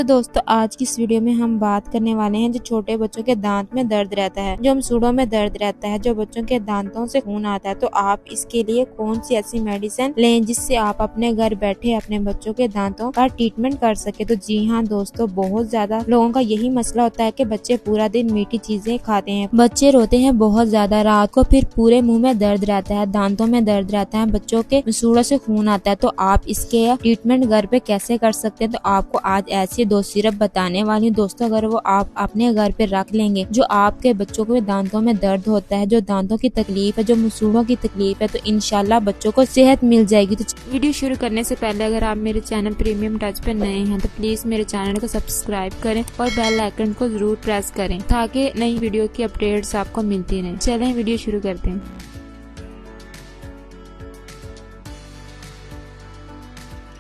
दोस्तों, आज की इस वीडियो में हम बात करने वाले हैं जो छोटे बच्चों के दांत में दर्द रहता है, जो सूढ़ों में दर्द रहता है, जो बच्चों के दांतों से खून आता है, तो आप इसके लिए कौन सी ऐसी मेडिसिन लें जिससे आप अपने घर बैठे अपने बच्चों के दांतों का ट्रीटमेंट कर सके। तो जी हाँ दोस्तों, बहुत ज्यादा लोगों का यही मसला होता है कि बच्चे पूरा दिन मीठी चीजें खाते हैं, बच्चे रोते हैं बहुत ज्यादा, रात को फिर पूरे मुंह में दर्द रहता है, दांतों में दर्द रहता है, बच्चों के सूढ़ों से खून आता है। तो आप इसके ट्रीटमेंट घर पे कैसे कर सकते हैं, तो आपको आज ऐसी दो सिरप बताने वाली हूँ दोस्तों। अगर वो आप अपने घर पे रख लेंगे, जो आपके बच्चों को दांतों में दर्द होता है, जो दांतों की तकलीफ है, जो सूढ़ों की तकलीफ है, तो इंशाल्लाह बच्चों को सेहत मिल जाएगी। तो वीडियो शुरू करने से पहले अगर आप मेरे चैनल प्रीमियम टच पे नए हैं तो प्लीज मेरे चैनल को सब्सक्राइब करें और बेल आइकन को जरूर प्रेस करें ताकि नई वीडियो की अपडेट्स आपको मिलती रहें। चलें वीडियो शुरू करते हैं।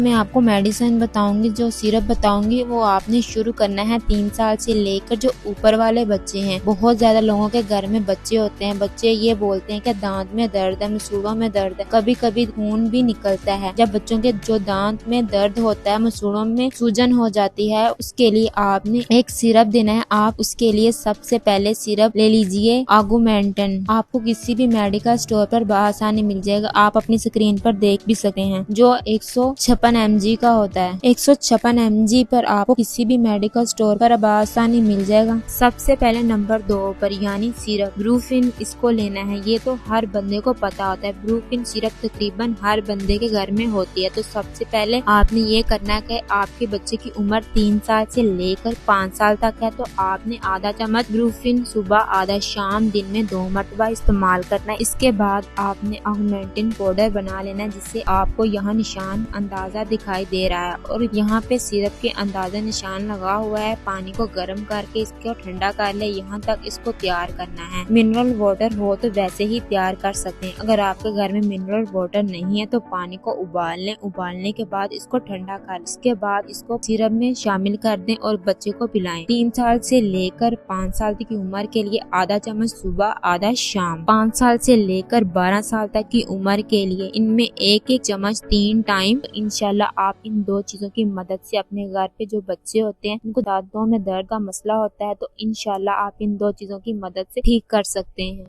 मैं आपको मेडिसिन बताऊंगी, जो सिरप बताऊंगी वो आपने शुरू करना है 3 साल से लेकर जो ऊपर वाले बच्चे हैं। बहुत ज्यादा लोगों के घर में बच्चे होते हैं, बच्चे ये बोलते हैं कि दांत में दर्द है, मसूड़ों में दर्द है, कभी कभी खून भी निकलता है। जब बच्चों के जो दांत में दर्द होता है, मसूड़ों में सूजन हो जाती है, उसके लिए आपने एक सिरप देना है। आप उसके लिए सबसे पहले सिरप ले लीजिए आगुमेंटन। आपको किसी भी मेडिकल स्टोर पर बआसानी मिल जाएगा, आप अपनी स्क्रीन पर देख भी सकते हैं, जो 156 mg का होता है। 156 mg पर आपको किसी भी मेडिकल स्टोर पर आसानी मिल जाएगा। सबसे पहले नंबर 2 पर यानी सिरप ब्रूफिन, इसको लेना है। ये तो हर बंदे को पता होता है, ब्रूफिन सिरप तकरीबन हर बंदे के घर में होती है। तो सबसे पहले आपने ये करना है कि आपके बच्चे की उम्र 3 साल से लेकर 5 साल तक है, तो आपने आधा चम्मच ब्रूफिन सुबह, आधा शाम, दिन में 2 मरतबा इस्तेमाल करना है। इसके बाद आपने ऑगमेंटिन पाउडर बना लेना है, जिससे आपको यहाँ निशान अंदाजा दिखाई दे रहा है और यहाँ पे सिरप के अंदाजा निशान लगा हुआ है। पानी को गर्म करके इसको ठंडा कर ले, यहाँ तक इसको तैयार करना है। मिनरल वाटर हो तो वैसे ही तैयार कर सकते हैं। अगर आपके घर में मिनरल वाटर नहीं है तो पानी को उबाल लें, उबालने के बाद इसको ठंडा कर, इसके बाद इसको सिरप में शामिल कर दें और बच्चे को पिलाएं। 3 साल से लेकर 5 साल की उम्र के लिए आधा चम्मच सुबह, आधा शाम। 5 साल से लेकर 12 साल तक की उम्र के लिए इनमें एक चम्मच 3 टाइम। इंशाल्लाह आप इन 2 चीजों की मदद से अपने घर पे जो बच्चे होते हैं, उनको दांतों में दर्द का मसला होता है, तो इंशाल्लाह आप इन 2 चीजों की मदद से ठीक कर सकते हैं।